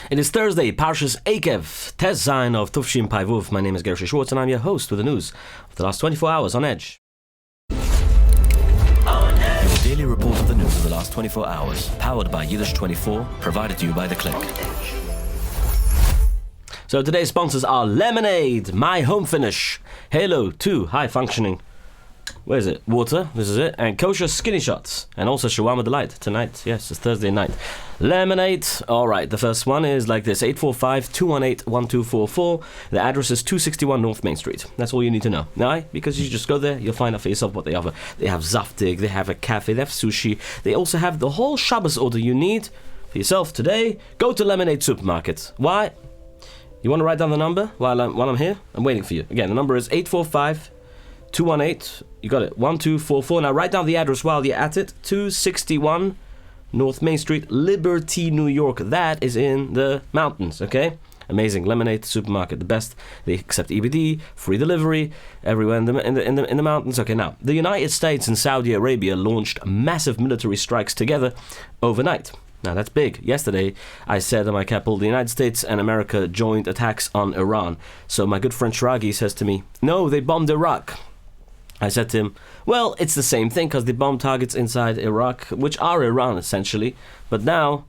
It is Thursday, Parshas Eikev, Tes Zayin of Tufshim Paivuv. My name is Gershy Schwarcz and I'm your host with the news of the last 24 hours on Edge. Your daily report of the news of the last 24 hours, powered by Yiddish 24, provided to you by The Click. So today's sponsors are Lemonade, My HomeFinish, Halo 2, high functioning. Where is it? Water, this is it. And Kosher Skinny Shots. And also Shawarma Delight tonight. Yes, it's Thursday night. Lemonade. Alright, the first one is like this. 845-218-1244. The address is 261 North Main Street. That's all you need to know. Why? Because you just go there, you'll find out for yourself what they offer. They have zaftig, they have a cafe, they have sushi. They also have the whole Shabbos order you need for yourself today. Go to Lemonade Supermarket. Why? You want to write down the number while I'm here? I'm waiting for you. Again, the number is 845-218, you got it, 1244. Now write down the address while you're at it, 261 North Main Street, Liberty, New York. That is in the mountains, okay? Amazing. Lemonade Supermarket, the best. They accept EBD, free delivery, everywhere in the mountains. Okay, now, the United States and Saudi Arabia launched massive military strikes together overnight. Now, that's big. Yesterday, I said on my couple, the United States and America joined attacks on Iran. So my good friend Shragi says to me, no, they bombed Iraq. I said to him, well, it's the same thing because they bombed targets inside Iraq, which are Iran, essentially. But now,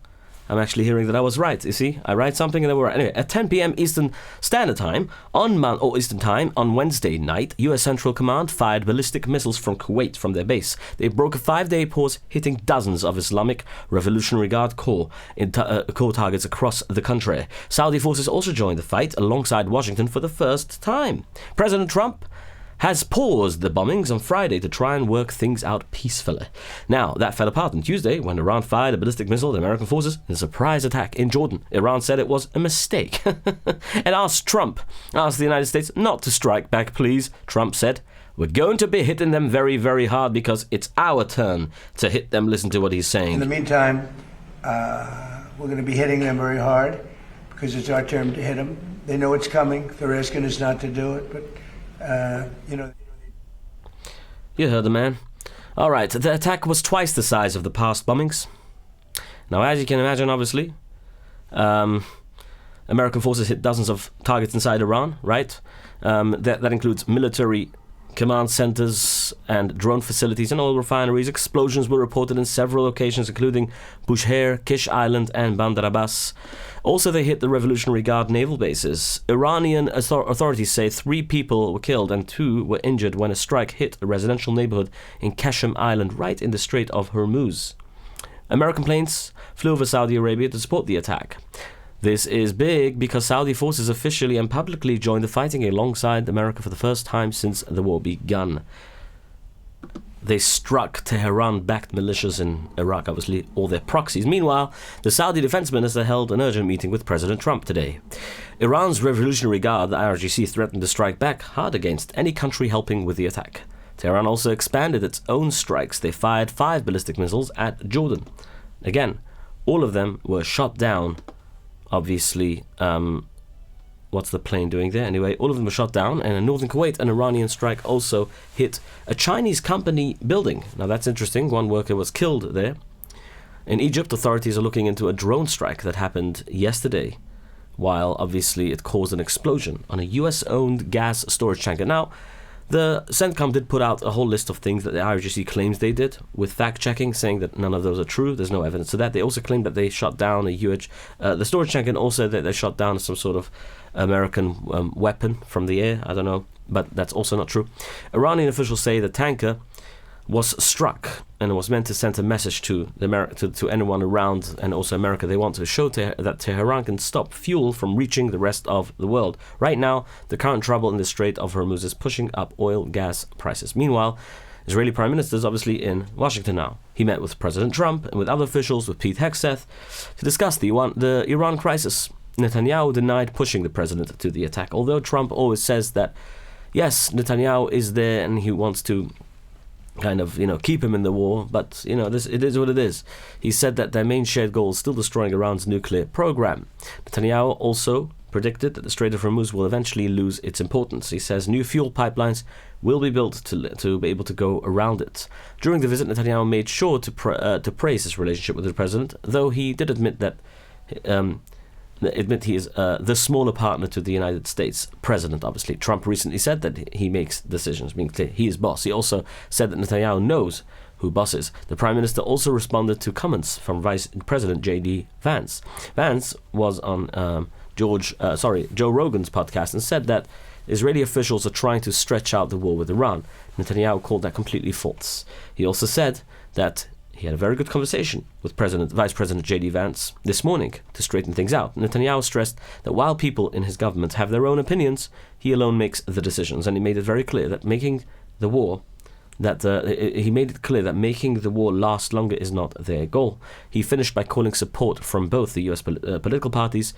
I'm actually hearing that I was right. You see, I write something and they were right. Anyway, at 10 p.m. Eastern Standard Time, on Wednesday night, U.S. Central Command fired ballistic missiles from Kuwait from their base. They broke a 5-day pause, hitting dozens of Islamic Revolutionary Guard Corps targets across the country. Saudi forces also joined the fight alongside Washington for the first time. President Trump has paused the bombings on Friday to try and work things out peacefully. Now, that fell apart on Tuesday when Iran fired a ballistic missile at American forces in a surprise attack in Jordan. Iran said it was a mistake and asked the United States not to strike back, please. Trump said, we're going to be hitting them very, very hard because it's our turn to hit them. Listen to what he's saying. In the meantime, we're going to be hitting them very hard because it's our turn to hit them. They know it's coming. They're asking us not to do it, but You heard the man. Alright, the attack was twice the size of the past bombings. Now, as you can imagine, obviously, American forces hit dozens of targets inside Iran, right? That includes military command centers and drone facilities and oil refineries. Explosions were reported in several locations, including Bushehr, Kish Island, and Bandar Abbas. Also, they hit the Revolutionary Guard naval bases. Iranian authorities say 3 people were killed and 2 were injured when a strike hit a residential neighborhood in Qasem Island, right in the Strait of Hormuz. American planes flew over Saudi Arabia to support the attack. This is big because Saudi forces officially and publicly joined the fighting alongside America for the first time since the war began. They struck Tehran-backed militias in Iraq, obviously, or their proxies. Meanwhile, the Saudi defense minister held an urgent meeting with President Trump today. Iran's Revolutionary Guard, the IRGC, threatened to strike back hard against any country helping with the attack. Tehran also expanded its own strikes. They fired 5 ballistic missiles at Jordan. Again, all of them were shot down. Obviously, what's the plane doing there? Anyway, all of them were shot down, and in northern Kuwait, an Iranian strike also hit a Chinese company building. Now, that's interesting. One worker was killed there. In Egypt, authorities are looking into a drone strike that happened yesterday, while obviously it caused an explosion on a US-owned gas storage tanker. Now, the CENTCOM did put out a whole list of things that the IRGC claims they did, with fact-checking, saying that none of those are true. There's no evidence to that. They also claimed that they shot down the storage tanker, and also that they shot down some sort of American weapon from the air. I don't know, but that's also not true. Iranian officials say the tanker was struck and it was meant to send a message to anyone around, and also America. They want to show that Tehran can stop fuel from reaching the rest of the world. Right now, the current trouble in the Strait of Hormuz is pushing up oil gas prices. Meanwhile, Israeli Prime Minister is obviously in Washington now. He met with President Trump and with other officials, with Pete Hegseth, to discuss the Iran crisis. Netanyahu denied pushing the president to the attack, although Trump always says that, yes, Netanyahu is there and he wants to kind of, keep him in the war, but, it is what it is. He said that their main shared goal is still destroying Iran's nuclear program. Netanyahu also predicted that the Strait of Hormuz will eventually lose its importance. He says new fuel pipelines will be built to be able to go around it. During the visit, Netanyahu made sure to praise his relationship with the president, though he did admit that admit he is the smaller partner to the United States president, obviously. Trump recently said that he makes decisions, being clear, he is boss. He also said that Netanyahu knows who boss is. The Prime Minister also responded to comments from Vice President J.D. Vance. Vance was on Joe Rogan's podcast and said that Israeli officials are trying to stretch out the war with Iran. Netanyahu called that completely false. He also said that he had a very good conversation with Vice President J.D. Vance this morning to straighten things out. Netanyahu stressed that while people in his government have their own opinions, he alone makes the decisions, and he made it very clear that making the war last longer is not their goal. He finished by calling support from both the U.S. Political parties,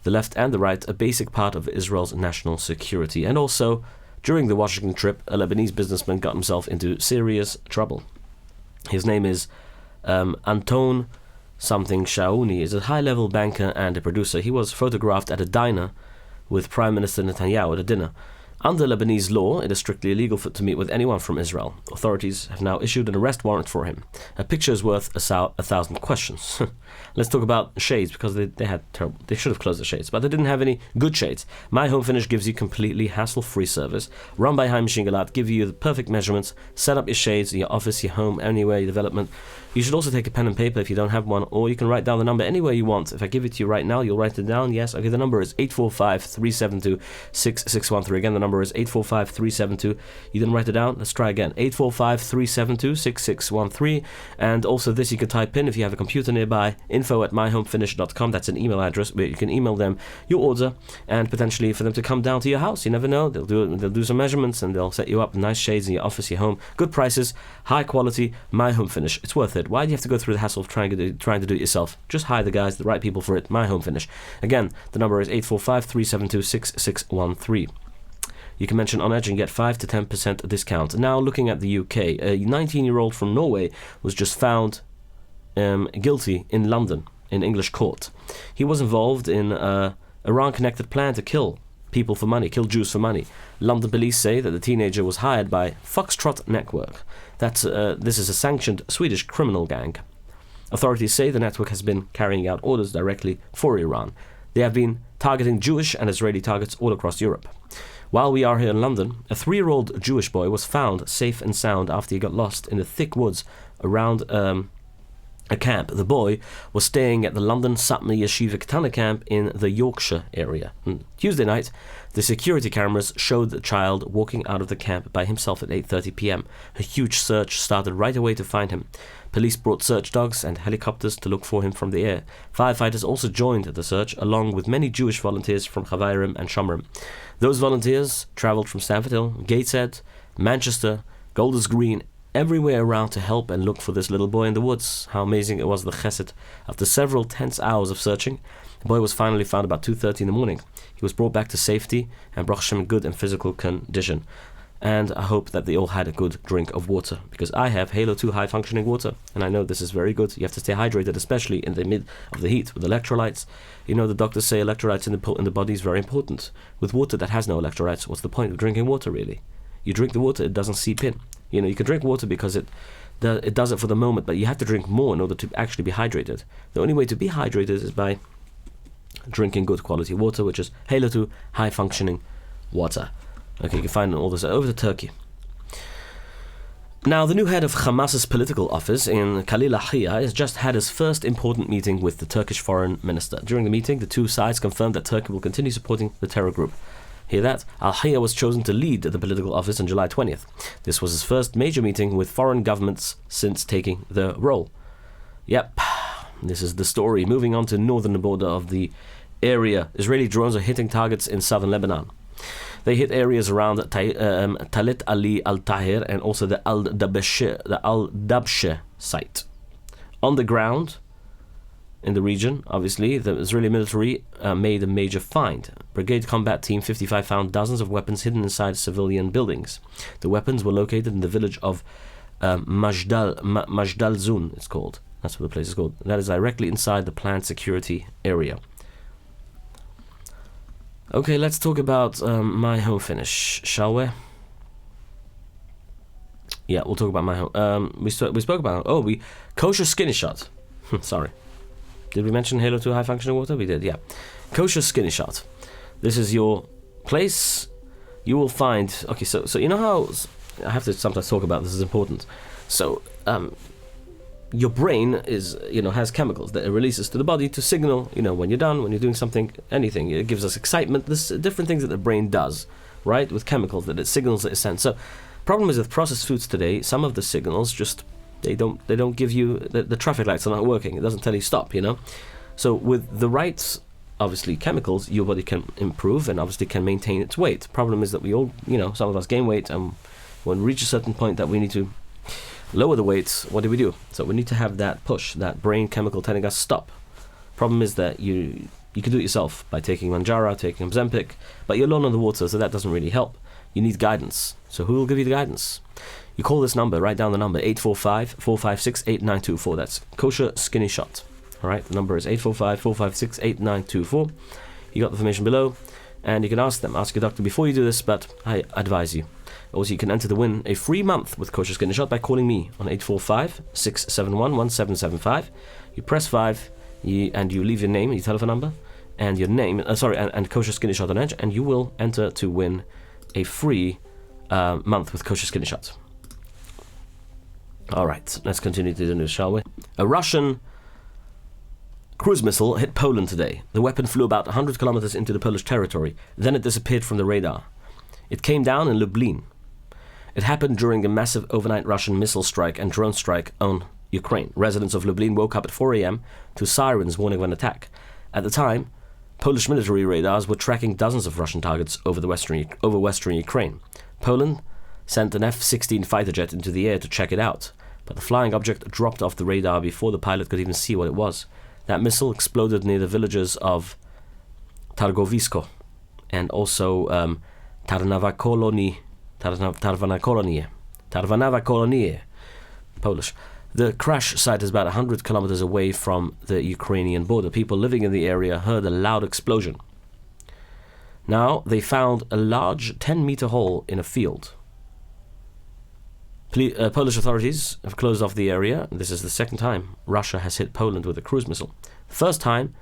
the left and the right, a basic part of Israel's national security. And also, during the Washington trip, a Lebanese businessman got himself into serious trouble. His name is Anton something Shauni. Is a high-level banker and a producer. He was photographed at a diner with Prime Minister Netanyahu at a dinner. Under Lebanese law, it is strictly illegal to meet with anyone from Israel. Authorities have now issued an arrest warrant for him. A picture is worth 1,000 questions. Let's talk about shades, because they should have closed the shades, but they didn't have any good shades. HomeFinish gives you completely hassle-free service. Run by Haim Shingalat, give you the perfect measurements, set up your shades in your office, your home, anywhere, your development. You should also take a pen and paper if you don't have one, or you can write down the number anywhere you want. If I give it to you right now, you'll write it down. Yes, okay, the number is 845-372-6613. Again, the number is 845-372. You didn't write it down? Let's try again. 845-372-6613. And also this you can type in if you have a computer nearby, info@myhomefinish.com. That's an email address where you can email them your order and potentially for them to come down to your house. You never know. They'll do some measurements and they'll set you up nice shades in your office, your home. Good prices, high quality, HomeFinish. It's worth it. Why do you have to go through the hassle of trying to do it yourself? Just hire the guys, the right people for it. HomeFinish. Again, the number is 845-372-6613. You can mention On Edge and get 5 to 10% discount. Now, looking at the UK, a 19-year-old from Norway was just found guilty in London in English court. He was involved in Iran-connected plan to kill people for money, kill Jews for money. London police say that the teenager was hired by Foxtrot Network. This is a sanctioned Swedish criminal gang. Authorities say the network has been carrying out orders directly for Iran. They have been targeting Jewish and Israeli targets all across Europe. While we are here in London, a 3-year-old Jewish boy was found safe and sound after he got lost in the thick woods around a camp. The boy was staying at the London Satmar Yeshiva Ketana camp in the Yorkshire area. Tuesday night, the security cameras showed the child walking out of the camp by himself at 8:30 p.m. A huge search started right away to find him. Police brought search dogs and helicopters to look for him from the air. Firefighters also joined the search, along with many Jewish volunteers from Chavayrim and Shomrim. Those volunteers travelled from Stamford Hill, Gateshead, Manchester, Golders Green, everywhere around to help and look for this little boy in the woods. How amazing it was, the chesed. After several tense hours of searching, the boy was finally found about 2:30 in the morning. He was brought back to safety and Baruch Hashem in good and physical condition. And I hope that they all had a good drink of water, because I have Halo 2 high-functioning water, and I know this is very good. You have to stay hydrated, especially in the mid of the heat with electrolytes. You know, the doctors say electrolytes in the body is very important. With water that has no electrolytes, what's the point of drinking water, really? You drink the water, it doesn't seep in. You know, you can drink water because it does it for the moment, but you have to drink more in order to actually be hydrated. The only way to be hydrated is by drinking good quality water, which is Halo 2 high-functioning water. Okay, you can find all this over to Turkey. Now, the new head of Hamas's political office in Khalil Ahia has just had his first important meeting with the Turkish foreign minister. During the meeting, the two sides confirmed that Turkey will continue supporting the terror group. Hear that? Ahia was chosen to lead the political office on July 20th. This was his first major meeting with foreign governments since taking the role. Yep, this is the story. Moving on to northern border of the area, Israeli drones are hitting targets in southern Lebanon. They hit areas around Talit Ali Al-Tahir and also the Al-Dabshe site. On the ground, in the region, obviously, the Israeli military made a major find. Brigade Combat Team 55 found dozens of weapons hidden inside civilian buildings. The weapons were located in the village of Majdal Zun, it's called. That's what the place is called. That is directly inside the planned security area. Okay, let's talk about HomeFinish, shall we? Yeah, we'll talk about we spoke about Kosher skinny shot. Sorry. Did we mention Halo 2 high functioning water? We did, yeah. Kosher Skinny Shot. This is your place. You will find... Okay, so you know how... I have to sometimes talk about this, is important. So, your brain is, has chemicals that it releases to the body to signal, when you're done, when you're doing something, anything. It gives us excitement. There's different things that the brain does, right? With chemicals that it signals that it sends. So, problem is with processed foods today, some of the signals just, they don't give you, the traffic lights are not working. It doesn't tell you stop, So, with the right, obviously, chemicals, your body can improve and obviously can maintain its weight. Problem is that we all, some of us gain weight, and when we reach a certain point that we need to lower the weights, what do? So we need to have that push, that brain chemical telling us stop. Problem is that you can do it yourself by taking Manjaro, taking Ozempic, but you're alone on the water, so that doesn't really help. You need guidance. So who will give you the guidance? You call this number, write down the number, 845-456-8924. That's Kosher Skinny Shot. All right, the number is 845-456-8924. You got the information below, and you can ask your doctor before you do this, but I advise you. Also, you can enter to win a free month with Kosher Skinny Shot by calling me on 845-671-1775. You press 5, and you leave your name and your telephone number, and your name, and Kosher Skinny Shot on Edge, and you will enter to win a free month with Kosher Skinny Shot. All right, let's continue to the news, shall we? A Russian cruise missile hit Poland today. The weapon flew about 100 kilometers into the Polish territory. Then it disappeared from the radar. It came down in Lublin. It happened during a massive overnight Russian missile strike and drone strike on Ukraine. Residents of Lublin woke up at 4 a.m. to sirens warning of an attack. At the time, Polish military radars were tracking dozens of Russian targets over western Ukraine. Poland sent an F-16 fighter jet into the air to check it out, but the flying object dropped off the radar before the pilot could even see what it was. That missile exploded near the villages of Targowisko and also Tarnowa Kolonie, Polish. The crash site is about 100 kilometers away from the Ukrainian border. People living in the area heard a loud explosion. Now, they found a large 10-meter hole in a field. Polish authorities have closed off the area. This is the second time Russia has hit Poland with a cruise missile. The first time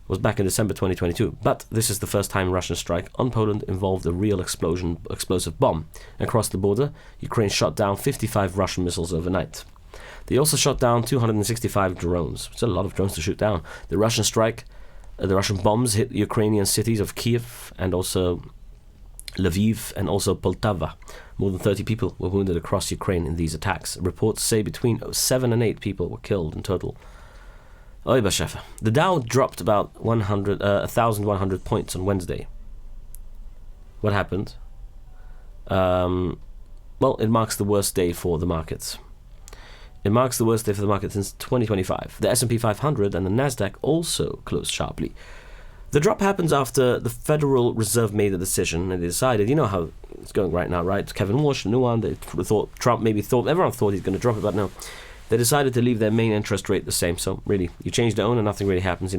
was back in December 2022, but this is the first time Russian strike on Poland involved a real explosive bomb. Across the border, Ukraine shot down 55 Russian missiles overnight. They also shot down 265 drones. It's a lot of drones to shoot down. The Russian bombs hit Ukrainian cities of Kiev and also Lviv and also Poltava. More than 30 people were wounded across Ukraine in these attacks. Reports say between 7 and 8 people were killed in total. The Dow dropped about 1,100 points on Wednesday. What happened? It marks the worst day for the markets. It marks the worst day for the market since 2025. The S&P 500 and the Nasdaq also closed sharply. The drop happens after the Federal Reserve made a decision and they decided, you know how it's going right now, right? Kevin Walsh, the new one, everyone thought he's going to drop it, but no. They decided to leave their main interest rate the same. So really, you change the owner, nothing really happens,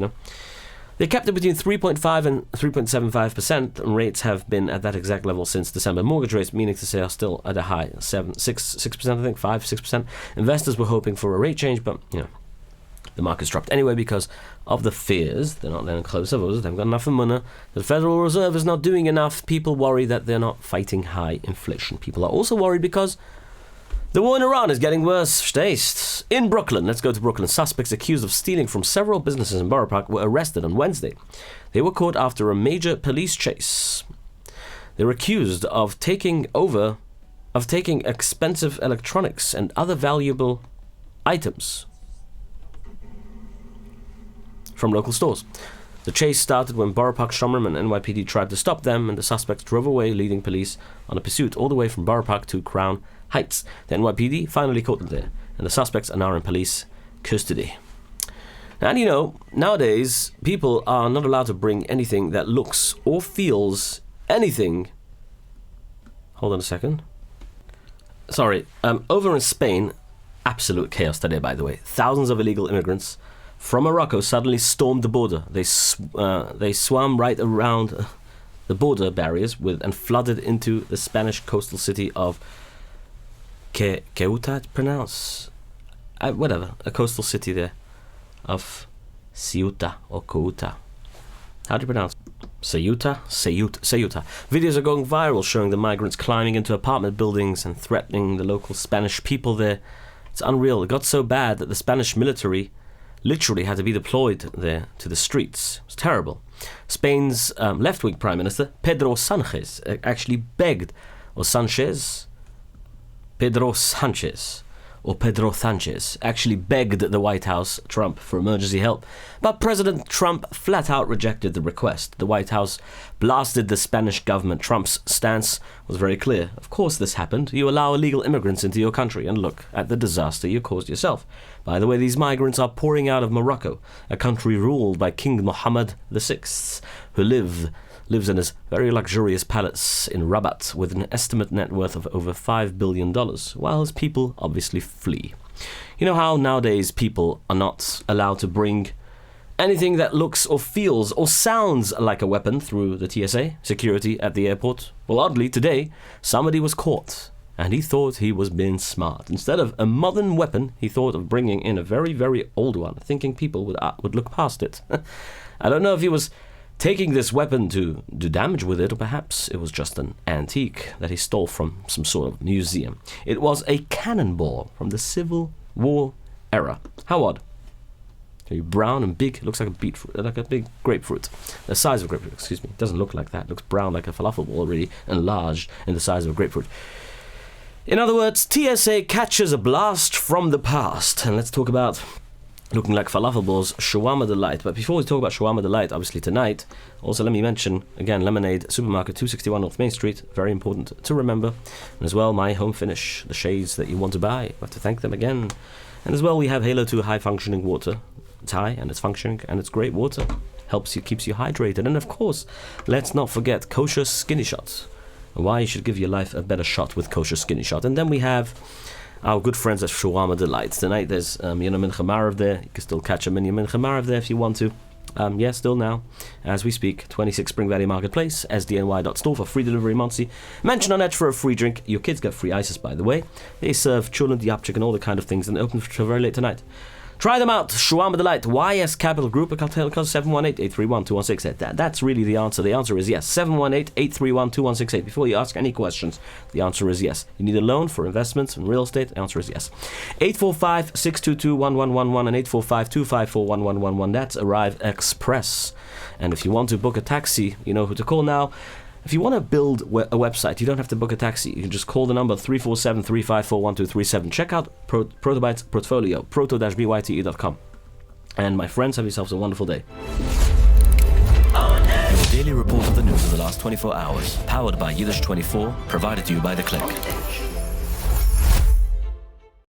They kept it between 3.5 and 3.75%, and rates have been at that exact level since December. Mortgage rates, meaning to say, are still at a high, 6%, I think, 5-6%. Investors were hoping for a rate change, but, the market's dropped anyway because of the fears. They're not letting close their votes. They've got enough money. The Federal Reserve is not doing enough. People worry that they're not fighting high inflation. People are also worried because the war in Iran is getting worse. Verstehst? In Brooklyn, let's go to Brooklyn. Suspects accused of stealing from several businesses in Borough Park were arrested on Wednesday. They were caught after a major police chase. They were accused of taking expensive electronics and other valuable items from local stores. The chase started when Borough Park Shomrim and NYPD tried to stop them, and the suspects drove away, leading police on a pursuit all the way from Borough Park to Crown Heights. The NYPD finally caught them there, and the suspects are now in police custody. And nowadays, people are not allowed to bring anything that looks or feels anything. Hold on a second. Sorry, over in Spain, absolute chaos today, by the way. Thousands of illegal immigrants from Morocco suddenly stormed the border. They swam right around the border barriers and flooded into the Spanish coastal city of Ceuta, pronounce? A coastal city there of Ceuta or Ceuta. How do you pronounce it? Ceuta? Videos are going viral showing the migrants climbing into apartment buildings and threatening the local Spanish people there. It's unreal. It got so bad that the Spanish military literally had to be deployed there to the streets. It was terrible. Spain's left-wing Prime Minister, Pedro Sanchez, actually begged, or Pedro Sanchez actually begged the White House, Trump, for emergency help. But President Trump flat out rejected the request. The White House blasted the Spanish government. Trump's stance was very clear. Of course this happened. You allow illegal immigrants into your country, and look at the disaster you caused yourself. By the way, these migrants are pouring out of Morocco, a country ruled by King Mohammed VI, who lives in his very luxurious palace in Rabat with an estimate net worth of over $5 billion, while his people obviously flee. You know how nowadays people are not allowed to bring anything that looks or feels or sounds like a weapon through the TSA security at the airport? Well, oddly, today, somebody was caught, and he thought he was being smart. Instead of a modern weapon, he thought of bringing in a very, very old one, thinking people would look past it. I don't know if he was taking this weapon to do damage with it, or perhaps it was just an antique that he stole from some sort of museum. It was a cannonball from the Civil War era. How odd. Very brown and big. It looks like a beetroot, like a big grapefruit. The size of a grapefruit, excuse me. It doesn't look like that. It looks brown like a falafel ball, really enlarged in the size of a grapefruit. In other words, TSA catches a blast from the past. And let's talk about looking like falafel balls, Shawarma Delight. But before we talk about Shawarma Delight, obviously tonight, also let me mention, again, Lemonade Supermarket, 261 North Main Street. Very important to remember. And as well, my HomeFinish, the shades that you want to buy. I have to thank them again. And as well, we have Halo 2 high-functioning water. It's high, and it's functioning, and it's great water. Keeps you hydrated. And of course, let's not forget Kosher Skinny Shot. Why you should give your life a better shot with Kosher Skinny Shot. And then we have our good friends at Shawarma Delight. Tonight there's Yemen Chamarev there. You can still catch them in Yemen Chamarev there if you want to. Still now, as we speak, 26 Spring Valley Marketplace, sdny.store for free delivery Monsey. Mention on Edge for a free drink. Your kids get free ices, by the way. They serve chulent, yapchik, and all the kind of things, and they're open till very late tonight. Try them out. Shawarma Delight. YS Capital Group. A cartel code 718-831-2168. That's really the answer. The answer is yes. 718-831-2168. Before you ask any questions, the answer is yes. You need a loan for investments in real estate? The answer is yes. 845-622-1111 and 845-254-1111. That's Arrive Express. And if you want to book a taxi, you know who to call now. If you want to build a website, you don't have to book a taxi. You can just call the number 347-354-1237. Check out Protobyte's portfolio, proto-byte.com. And my friends, have yourselves a wonderful day. Your daily report of the news of the last 24 hours, powered by Yiddish 24, provided to you by The Click.